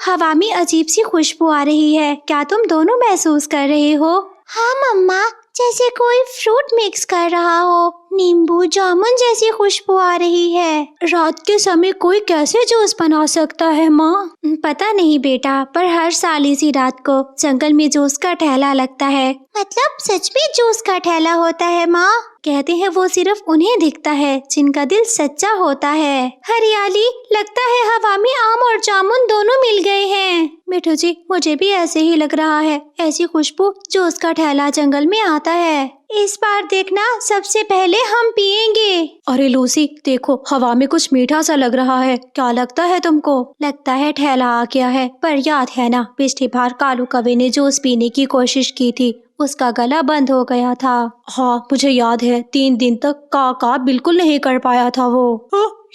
हवा में अजीब सी खुशबू आ रही है। क्या तुम दोनों महसूस कर रहे हो? हाँ मम्मा, जैसे कोई फ्रूट मिक्स कर रहा हो। नींबू जामुन जैसी खुशबू आ रही है। रात के समय कोई कैसे जूस बना सकता है माँ? पता नहीं बेटा, पर हर साल इसी रात को जंगल में जूस का ठेला लगता है। मतलब सच में जूस का ठेला होता है माँ? कहते हैं वो सिर्फ उन्हें दिखता है जिनका दिल सच्चा होता है। हरियाली, लगता है हवा में आम और जामुन दोनों मिल गए हैं। मिठू जी, मुझे भी ऐसे ही लग रहा है। ऐसी खुशबू जूस का ठेला जंगल में आता है। इस बार देखना, सबसे पहले हम पिएंगे। अरे लूसी, देखो हवा में कुछ मीठा सा लग रहा है। क्या लगता है तुमको? लगता है ठेला आ गया है। पर याद है ना, पिछली बार कालू कौवे ने जूस पीने की कोशिश की थी, उसका गला बंद हो गया था। हाँ मुझे याद है, 3 दिन तक का बिल्कुल नहीं कर पाया था वो।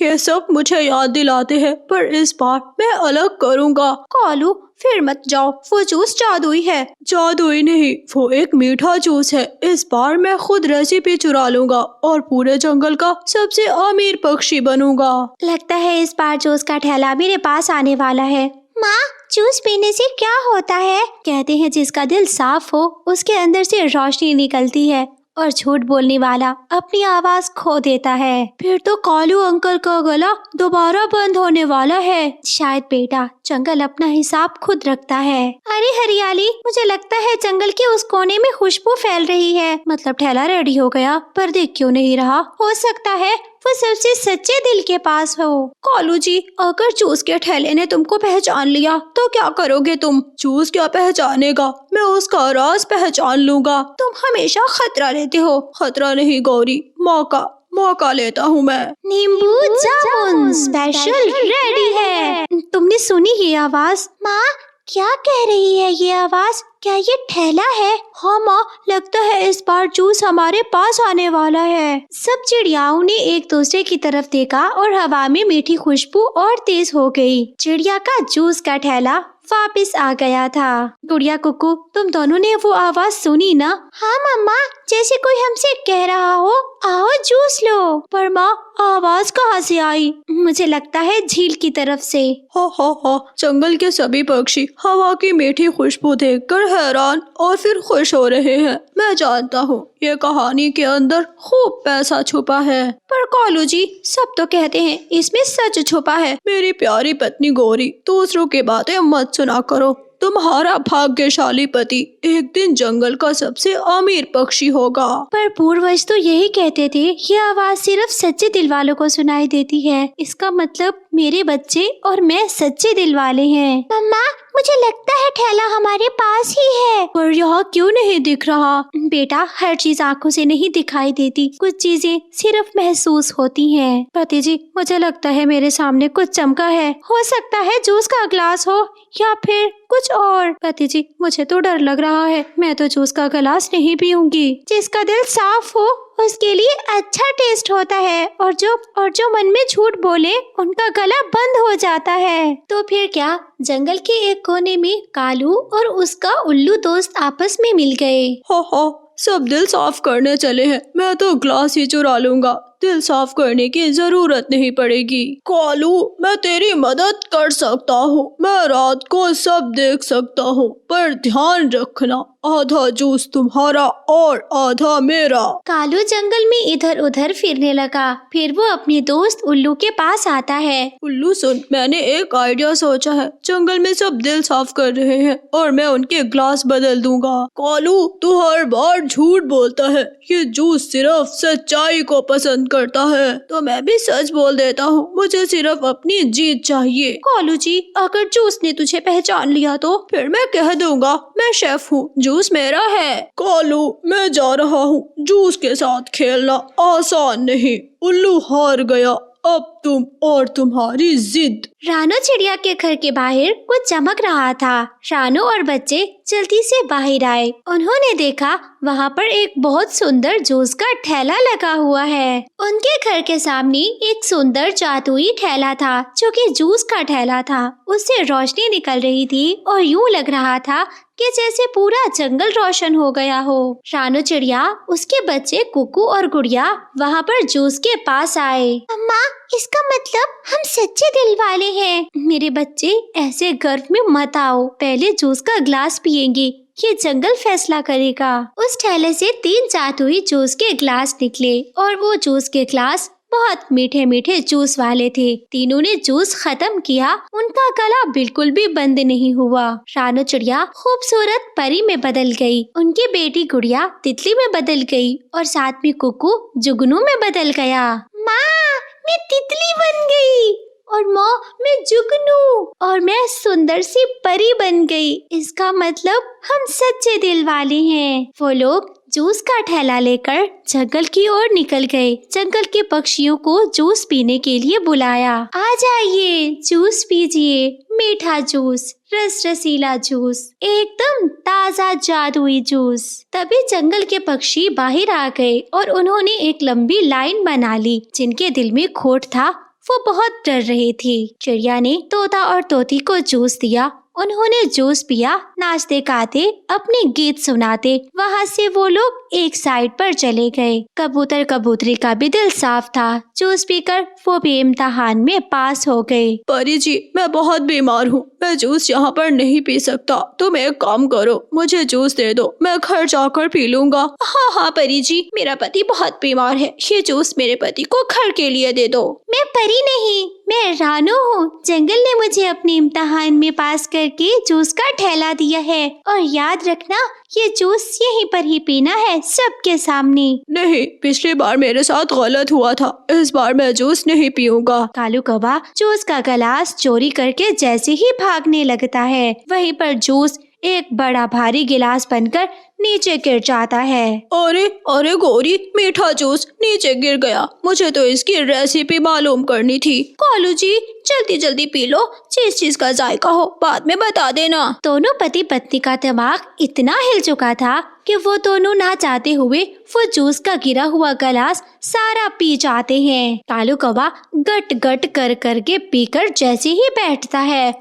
ये सब मुझे याद दिलाते हैं, पर इस बार मैं अलग करूँगा। कालू फिर मत जाओ, वो जूस जादुई है। जादुई नहीं, वो एक मीठा जूस है। इस बार मैं खुद रेसिपी चुरा लूंगा और पूरे जंगल का सबसे अमीर पक्षी बनूंगा। लगता है इस बार जूस का ठेला मेरे पास आने वाला है। माँ, जूस पीने से क्या होता है? कहते हैं जिसका दिल साफ हो उसके अंदर से रोशनी निकलती है और झूठ बोलने वाला अपनी आवाज खो देता है। फिर तो कालू अंकल का गला दोबारा बंद होने वाला है। शायद बेटा, जंगल अपना हिसाब खुद रखता है। अरे हरियाली, मुझे लगता है जंगल के उस कोने में खुशबू फैल रही है। मतलब ठेला रेडी हो गया, पर देख क्यों नहीं रहा? हो सकता है वो सबसे सच्चे दिल के पास हो। कालू जी, अगर जूस के ठेले ने तुमको पहचान लिया तो क्या करोगे तुम? जूस क्या पहचानेगा, मैं उसका राज पहचान लूंगा। तुम हमेशा खतरा लेते हो। खतरा नहीं गौरी, मौका लेता हूँ मैं। नींबू जामुन स्पेशल रेडी है। तुमने सुनी ये आवाज? माँ, क्या कह रही है ये आवाज? क्या ये ठेला है? हाँ माँ, लगता है इस बार जूस हमारे पास आने वाला है। सब चिड़ियाओं ने एक दूसरे की तरफ देखा और हवा में मीठी खुशबू और तेज हो गई। चिड़िया का जूस का ठेला वापस आ गया था। गुड़िया कुकू, तुम दोनों ने वो आवाज सुनी ना? हाँ मम्मा, जैसे कोई हमसे कह रहा हो, आओ जूस लो। पर माँ, आवाज कहाँ से आई? मुझे लगता है झील की तरफ से। हो, जंगल के सभी पक्षी हवा की मीठी खुशबू देखकर हैरान और फिर खुश हो रहे हैं। मैं जानता हूँ ये कहानी के अंदर खूब पैसा छुपा है। पर कालू जी, सब तो कहते हैं इसमें सच छुपा है। मेरी प्यारी पत्नी गौरी, दूसरों की बातें मत सुना करो। तुम्हारा भाग्यशाली पति एक दिन जंगल का सबसे अमीर पक्षी होगा। पर पूर्वज तो यही कहते थे, ये आवाज सिर्फ सच्चे दिल वालों को सुनाई देती है। इसका मतलब मेरे बच्चे और मैं सच्चे दिल वाले हैं। मम्मा, मुझे लगता है ठेला हमारे पास ही है। पर यहाँ क्यों नहीं दिख रहा? बेटा, हर चीज आँखों से नहीं दिखाई देती, कुछ चीजें सिर्फ महसूस होती हैं। पति जी, मुझे लगता है मेरे सामने कुछ चमका है। हो सकता है जूस का गिलास हो या फिर कुछ और। पति जी, मुझे तो डर लग रहा है। मैं तो जूस का गिलास नहीं पीऊंगी। जिसका दिल साफ हो उसके लिए अच्छा टेस्ट होता है, और जो मन में झूठ बोले उनका गला बंद हो जाता है। तो फिर क्या? जंगल के एक कोने में कालू और उसका उल्लू दोस्त आपस में मिल गए। हो, सब दिल साफ करने चले हैं। मैं तो ग्लास ही चुरा लूंगा, दिल साफ करने की जरूरत नहीं पड़ेगी। कालू, मैं तेरी मदद कर सकता हूँ। मैं रात को सब देख सकता हूँ, पर ध्यान रखना, आधा जूस तुम्हारा और आधा मेरा। कालू जंगल में इधर उधर फिरने लगा। फिर वो अपने दोस्त उल्लू के पास आता है। उल्लू सुन, मैंने एक आइडिया सोचा है। जंगल में सब दिल साफ कर रहे हैं और मैं उनके ग्लास बदल दूंगा। कालू, तू हर बार झूठ बोलता है। ये जूस सिर्फ सच्चाई को पसंद करता है, तो मैं भी सच बोल देता हूँ। मुझे सिर्फ अपनी जीत चाहिए। कालू जी, अगर जूस ने तुझे पहचान लिया तो फिर मैं कह दूंगा मैं शेफ हूँ, जूस मेरा है। कालू, मैं जा रहा हूँ। जूस के साथ खेलना आसान नहीं। उल्लू हार गया, अब तुम और तुम्हारी जिद। रानू चिड़िया के घर के बाहर कुछ चमक रहा था। रानू और बच्चे जल्दी से बाहर आए। उन्होंने देखा वहाँ पर एक बहुत सुंदर जूस का ठेला लगा हुआ है। उनके घर के सामने एक सुंदर जादुई ठेला था, जो कि जूस का ठेला था। उससे रोशनी निकल रही थी और यूं लग रहा था कि जैसे पूरा जंगल रोशन हो गया हो। रानो चिड़िया, उसके बच्चे कुकू और गुड़िया वहाँ पर जूस के पास आए। अम्मा, इसका मतलब हम सच्चे दिल वाले हैं। मेरे बच्चे, ऐसे गर्व में मत आओ, पहले जूस का ग्लास पिएंगे, ये जंगल फैसला करेगा। उस थैले से 3 जादुई जूस के ग्लास निकले और वो जूस के ग्लास बहुत मीठे मीठे जूस वाले थे। तीनों ने जूस खत्म किया, उनका गला बिल्कुल भी बंद नहीं हुआ। रानो चिड़िया खूबसूरत परी में बदल गई, उनकी बेटी गुड़िया तितली में बदल गई और साथ में कुकू जुगनू में बदल गया। माँ, मैं तितली बन गई और माँ, मैं जुगनू और मैं सुंदर सी परी बन गई। इसका मतलब हम सच्चे दिल वाले हैं। वो लोग जूस का थैला लेकर जंगल की ओर निकल गए। जंगल के पक्षियों को जूस पीने के लिए बुलाया। आ जाइए, जूस पीजिए, मीठा जूस, रस रसीला जूस, एकदम ताजा जादुई जूस। तभी जंगल के पक्षी बाहर आ गए और उन्होंने एक लंबी लाइन बना ली। जिनके दिल में खोट था वो बहुत डर रहे थे। चिड़िया ने तोता और तोती को जूस दिया। उन्होंने जूस पिया, नाचते गाते अपने गीत सुनाते। वहाँ से वो लोग एक साइड पर चले गए। कबूतर कबूतरी का भी दिल साफ था। जूस पीकर वो भी इम्तिहान में पास हो गए। परी जी, मैं बहुत बीमार हूँ, मैं जूस यहाँ पर नहीं पी सकता। तुम एक काम करो, मुझे जूस दे दो, मैं घर जाकर पी लूँगा। हाँ हाँ परी जी, मेरा पति बहुत बीमार है, ये जूस मेरे पति को घर के लिए दे दो। मैं परी नहीं, मैं रानो हूँ। जंगल ने मुझे अपने इम्तिहान में पास करके जूस का थैला दिया है और याद रखना, ये जूस यहीं पर ही पीना है, सबके सामने। नहीं, पिछली बार मेरे साथ गलत हुआ था, इस बार मैं जूस नहीं पीऊंगा। कालू कौवा जूस का गिलास चोरी करके जैसे ही भागने लगता है, वहीं पर जूस एक बड़ा भारी गिलास बनकर नीचे गिर जाता है। अरे अरे गौरी, मीठा जूस नीचे गिर गया। मुझे तो इसकी रेसिपी मालूम करनी थी। कालू जी, जल्दी जल्दी पी लो, जिस चीज का जायका हो बाद में बता देना। दोनों पति पत्नी का दिमाग इतना हिल चुका था कि वो दोनों ना चाहते हुए वो जूस का गिरा हुआ गिलास सारा पी जाते हैं। कालू कौवा गट गट कर करके पीकर जैसे ही बैठता है,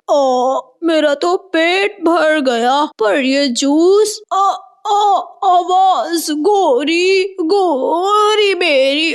मेरा तो पेट भर गया, पर ये जूस आवाज, गोरी गोरी मेरी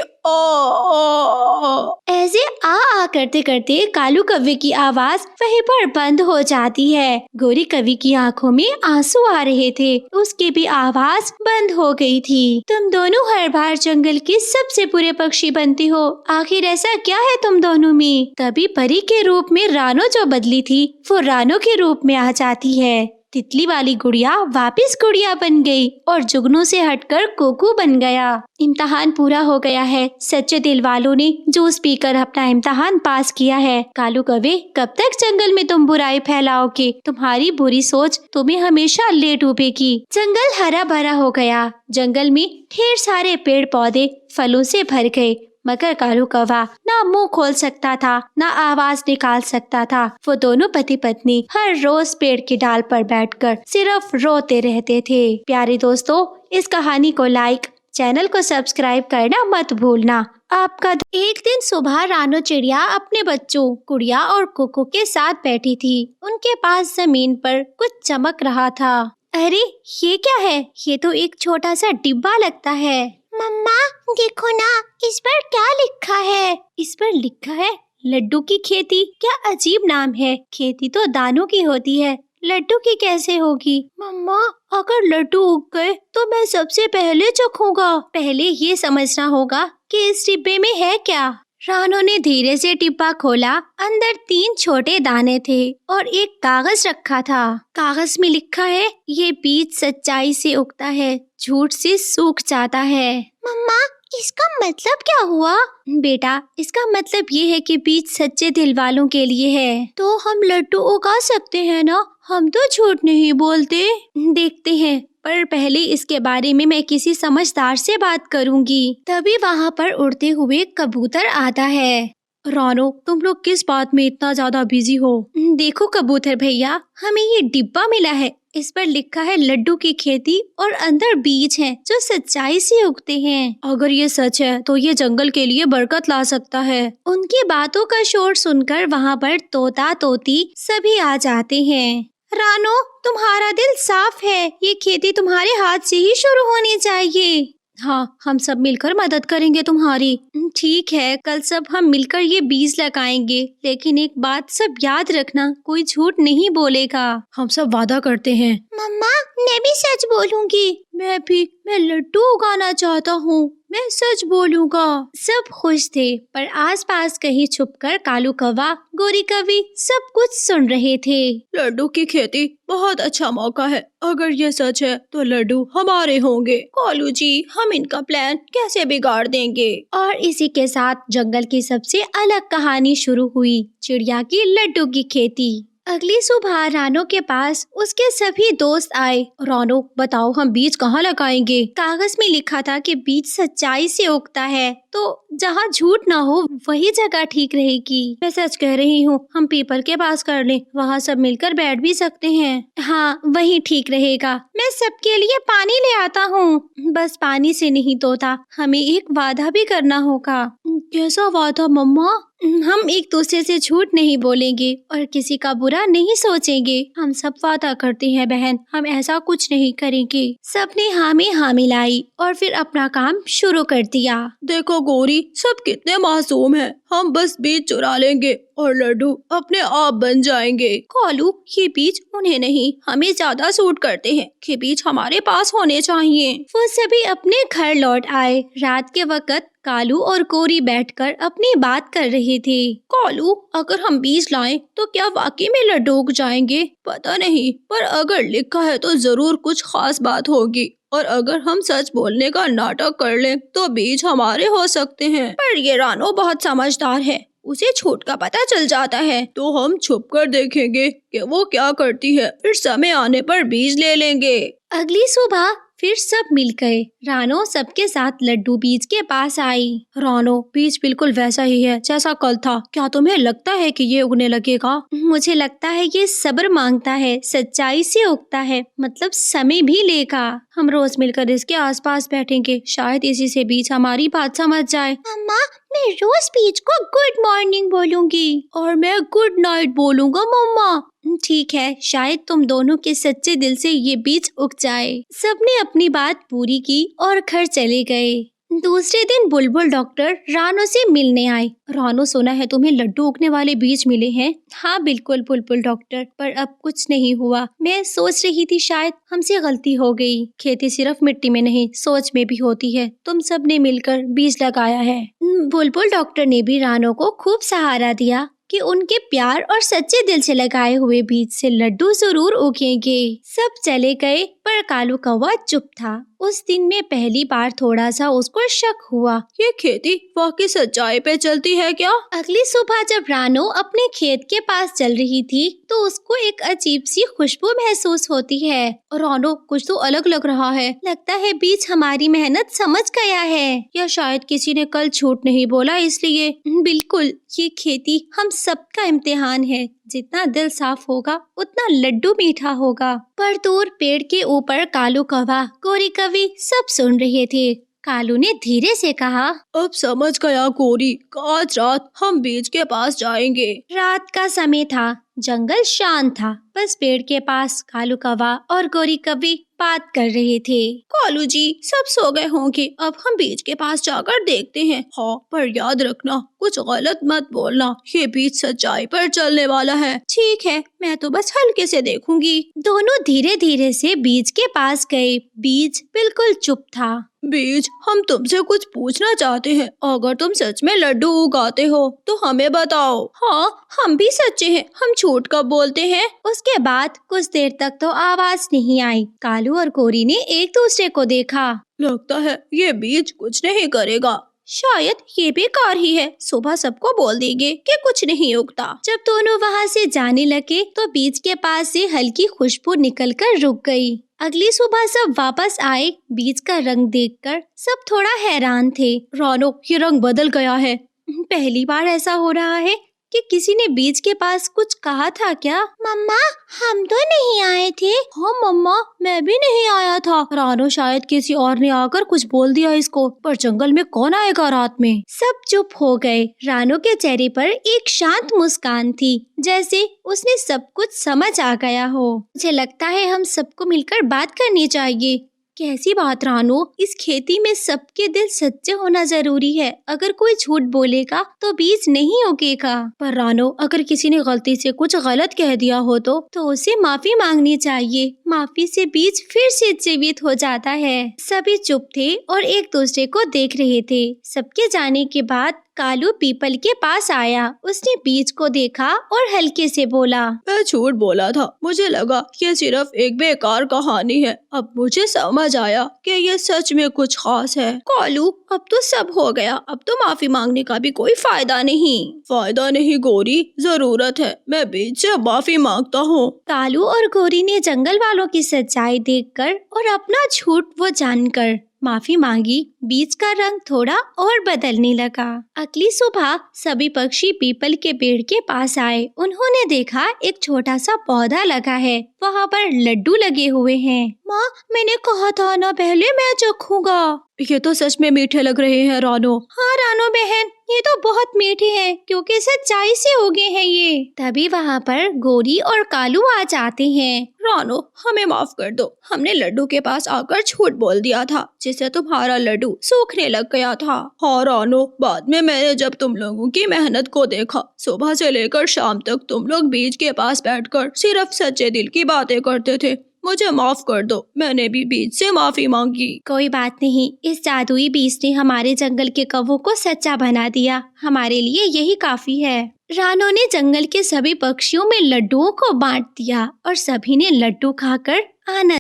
ऐसे आ करते करते कालू कौवे की आवाज वहीं पर बंद हो जाती है। गोरी कवि की आंखों में आंसू आ रहे थे, उसकी भी आवाज बंद हो गई थी। तुम दोनों हर बार जंगल के सबसे बुरे पक्षी बनते हो, आखिर ऐसा क्या है तुम दोनों में? तभी परी के रूप में रानो जो बदली थी वो रानो के रूप में आ जाती है। तितली वाली गुड़िया वापस गुड़िया बन गई और जुगनू से हटकर कोकू बन गया। इम्तिहान पूरा हो गया है। सच्चे दिल वालों ने जूस पीकर अपना इम्तिहान पास किया है। कालू कौवे, कब तक जंगल में तुम बुराई फैलाओगे? तुम्हारी बुरी सोच तुम्हें हमेशा ले डूबेगी। जंगल हरा भरा हो गया। जंगल में ढेर सारे पेड़ पौधे फलों से भर गए, मगर कालू कौवा ना मुंह खोल सकता था, ना आवाज निकाल सकता था। वो दोनों पति पत्नी हर रोज पेड़ की डाल पर बैठकर सिर्फ रोते रहते थे। प्यारे दोस्तों, इस कहानी को लाइक, चैनल को सब्सक्राइब करना मत भूलना। आपका एक दिन सुबह रानो चिड़िया अपने बच्चों गुड़िया और कुकू के साथ बैठी थी। उनके पास जमीन पर कुछ चमक रहा था। अरे ये क्या है? ये तो एक छोटा सा डिब्बा लगता है। मम्मा देखो ना, इस पर क्या लिखा है? इस पर लिखा है लड्डू की खेती। क्या अजीब नाम है। खेती तो दानों की होती है, लड्डू की कैसे होगी? मम्मा, अगर लड्डू उग गए तो मैं सबसे पहले चखूंगा। पहले ये समझना होगा कि इस डिब्बे में है क्या। रानो ने धीरे से डिब्बा खोला। अंदर 3 छोटे दाने थे और एक कागज रखा था। कागज में लिखा है, ये बीज सच्चाई से उगता है, झूठ से सूख जाता है। मम्मा, इसका मतलब क्या हुआ? बेटा, इसका मतलब ये है कि बीज सच्चे दिल वालों के लिए है। तो हम लड्डू उगा सकते हैं ना? हम तो झूठ नहीं बोलते। देखते हैं, पर पहले इसके बारे में मैं किसी समझदार से बात करूंगी। तभी वहाँ पर उड़ते हुए कबूतर आता है। रानो, तुम लोग किस बात में इतना ज्यादा बिजी हो? देखो कबूतर भैया, हमें ये डिब्बा मिला है। इस पर लिखा है लड्डू की खेती और अंदर बीज हैं जो सच्चाई से उगते हैं। अगर ये सच है तो ये जंगल के लिए बरकत ला सकता है। उनकी बातों का शोर सुनकर वहाँ पर तोता तोती सभी आ जाते हैं। रानो, तुम्हारा दिल साफ है, ये खेती तुम्हारे हाथ से ही शुरू होनी चाहिए। हाँ, हम सब मिलकर मदद करेंगे तुम्हारी। ठीक है, कल सब हम मिलकर ये बीज लगाएंगे, लेकिन एक बात सब याद रखना, कोई झूठ नहीं बोलेगा। हम सब वादा करते हैं। मम्मा, मैं भी सच बोलूंगी। मैं लड्डू उगाना चाहता हूँ, मैं सच बोलूँगा। सब खुश थे, पर आसपास कहीं छुपकर कालू कौवा, गोरी कवि सब कुछ सुन रहे थे। लड्डू की खेती बहुत अच्छा मौका है, अगर ये सच है तो लड्डू हमारे होंगे। कालू जी, हम इनका प्लान कैसे बिगाड़ देंगे? और इसी के साथ जंगल की सबसे अलग कहानी शुरू हुई, चिड़िया की लड्डू की खेती। अगली सुबह रानो के पास उसके सभी दोस्त आए। रानो, बताओ हम बीज कहाँ लगाएंगे? कागज में लिखा था कि बीज सच्चाई से उगता है, तो जहाँ झूठ ना हो वही जगह ठीक रहेगी। मैं सच कह रही हूँ, हम पीपल के पास कर लें, वहाँ सब मिलकर बैठ भी सकते हैं। हाँ, वही ठीक रहेगा। मैं सबके लिए पानी ले आता हूँ। बस पानी से नहीं तोता, हमें एक वादा भी करना होगा। कैसा वादा मम्मा? हम एक दूसरे से झूठ नहीं बोलेंगे और किसी का बुरा नहीं सोचेंगे। हम सब वादा करते हैं बहन, हम ऐसा कुछ नहीं करेंगे। सबने हाँ में हाँ मिलाई और फिर अपना काम शुरू कर दिया। देखो गोरी, सब कितने मासूम हैं। हम बस बीज चुरा लेंगे और लड्डू अपने आप बन जाएंगे। कालू, ये बीज उन्हें नहीं, हमें ज्यादा सूट करते हैं। ये बीज हमारे पास होने चाहिए। वो सभी अपने घर लौट आए। रात के वक्त कालू और गोरी बैठकर अपनी बात कर रहे थे। कालू, अगर हम बीज लाएं तो क्या वाकई में लड्डू उग जाएंगे? पता नहीं, पर अगर लिखा है तो जरूर कुछ खास बात होगी। और अगर हम सच बोलने का नाटक कर लें तो बीज हमारे हो सकते हैं। पर ये रानो बहुत समझदार है, उसे झूठ का पता चल जाता है। तो हम छुप कर देखेंगे कि वो क्या करती है, फिर समय आने पर बीज ले लेंगे। अगली सुबह फिर सब मिल गए। रानो सबके साथ लड्डू बीज के पास आई। रानो, बीज बिल्कुल वैसा ही है जैसा कल था। क्या तुम्हें लगता है कि ये उगने लगेगा? मुझे लगता है ये सब्र मांगता है, सच्चाई से उगता है, मतलब समय भी लेगा। हम रोज मिलकर इसके आसपास बैठेंगे, शायद इसी से बीज हमारी बात समझ जाए। अम्मा, मैं रोज बीज को गुड मॉर्निंग बोलूंगी। और मैं गुड नाइट बोलूंगा मम्मा। ठीक है, शायद तुम दोनों के सच्चे दिल से ये बीज उग जाए। सबने अपनी बात पूरी की और घर चले गए। दूसरे दिन बुलबुल डॉक्टर रानो से मिलने आए। रानो, सुना है तुम्हें लड्डू उगने वाले बीज मिले हैं? हाँ बिल्कुल बुलबुल डॉक्टर, पर अब कुछ नहीं हुआ। मैं सोच रही थी शायद हमसे गलती हो गई। खेती सिर्फ मिट्टी में नहीं, सोच में भी होती है। तुम सब ने मिलकर बीज लगाया है। बुलबुल डॉक्टर ने भी रानो को खूब सहारा दिया कि उनके प्यार और सच्चे दिल से लगाए हुए बीज से लड्डू जरूर उगेंगे। सब चले गए, पर कालू कौवा चुप था। उस दिन में पहली बार थोड़ा सा उसको शक हुआ। ये खेती वाकई सच्चाई पे चलती है क्या? अगली सुबह जब रानो अपने खेत के पास चल रही थी तो उसको एक अजीब सी खुशबू महसूस होती है। रानो, कुछ तो अलग लग रहा है। लगता है बीज हमारी मेहनत समझ गया है, या शायद किसी ने कल झूठ नहीं बोला इसलिए। बिल्कुल, ये खेती हम सबका इम्तिहान है। जितना दिल साफ होगा उतना लड्डू मीठा होगा। पर दूर पेड़ के ऊपर कालू कौवा, गोरी कवि सब सुन रहे थे। कालू ने धीरे से कहा, अब समझ गया गोरी, आज रात हम बीज के पास जाएंगे। रात का समय था, जंगल शांत था। बस पेड़ के पास कालू कौवा और गोरी कवि बात कर रहे थे। कालू जी, सब सो गए होंगे, अब हम बीज के पास जाकर देखते हैं। हाँ, पर याद रखना, कुछ गलत मत बोलना, ये बीज सच्चाई पर चलने वाला है। ठीक है, मैं तो बस हल्के से देखूंगी। दोनों धीरे धीरे से बीज के पास गए। बीज बिल्कुल चुप था। बीज, हम तुमसे कुछ पूछना चाहते हैं। अगर तुम सच में लड्डू उगाते हो तो हमें बताओ। हाँ, हम भी सच्चे हैं, हम झूठ कब बोलते हैं। उसके बाद कुछ देर तक तो आवाज नहीं आई। कालू और गोरी ने एक दूसरे को देखा। लगता है ये बीज कुछ नहीं करेगा, शायद ये बेकार ही है। सुबह सबको बोल देंगे कि कुछ नहीं उगता। जब दोनों वहाँ से जाने लगे तो बीज के पास से हल्की खुशबू निकलकर रुक गई। अगली सुबह सब वापस आए। बीज का रंग देखकर सब थोड़ा हैरान थे। रानो, ये रंग बदल गया है। पहली बार ऐसा हो रहा है। कि किसी ने बीज के पास कुछ कहा था क्या? मम्मा, हम तो नहीं आए थे। हाँ मम्मा, मैं भी नहीं आया था। रानो शायद किसी और ने आकर कुछ बोल दिया इसको, पर जंगल में कौन आएगा रात में? सब चुप हो गए। रानो के चेहरे पर एक शांत मुस्कान थी, जैसे उसने सब कुछ समझ आ गया हो। मुझे लगता है हम सबको मिलकर बात करनी चाहिए। कैसी बात रानो? इस खेती में सबके दिल सच्चे होना जरूरी है। अगर कोई झूठ बोलेगा तो बीज नहीं उगेगा। पर रानो, अगर किसी ने गलती से कुछ गलत कह दिया हो तो उसे माफी मांगनी चाहिए। माफी से बीज फिर से जीवित हो जाता है। सभी चुप थे और एक दूसरे को देख रहे थे। सबके जाने के बाद कालू पीपल के पास आया। उसने बीज को देखा और हल्के से बोला, मैं झूठ बोला था। मुझे लगा ये सिर्फ एक बेकार कहानी है। अब मुझे समझ आया कि ये सच में कुछ खास है। कालू, अब तो सब हो गया। अब तो माफी मांगने का भी कोई फायदा नहीं। फायदा नहीं गौरी, जरूरत है। मैं बीज से माफी मांगता हूँ। कालू और गौरी ने जंगल वालों की सच्चाई देखकर और अपना झूठ वो जानकर माफी मांगी। बीज का रंग थोड़ा और बदलने लगा। अगली सुबह सभी पक्षी पीपल के पेड़ के पास आए। उन्होंने देखा एक छोटा सा पौधा लगा है, वहाँ पर लड्डू लगे हुए हैं। माँ, मैंने कहा था ना पहले मैं चखूंगा। ये तो सच में मीठे लग रहे हैं रानो। हाँ रानो बहन, ये तो बहुत मीठे हैं क्योंकि सच्चाई से उगे हैं ये। तभी वहाँ पर गौरी और कालू आ जाते हैं। रानो, हमें माफ कर दो। हमने लड्डू के पास आकर झूठ बोल दिया था, जिससे तुम्हारा लड्डू सूखने लग गया था। हाँ रानो, बाद में मैंने जब तुम लोगों की मेहनत को देखा, सुबह से लेकर शाम तक तुम लोग बीज के पास बैठकर सिर्फ सच्चे दिल की बातें करते थे। मुझे माफ कर दो। मैंने भी बीज से माफी मांगी। कोई बात नहीं, इस जादुई बीज ने हमारे जंगल के कौवों को सच्चा बना दिया। हमारे लिए यही काफी है। रानो ने जंगल के सभी पक्षियों में लड्डुओं को बांट दिया और सभी ने लड्डू खाकर आनंद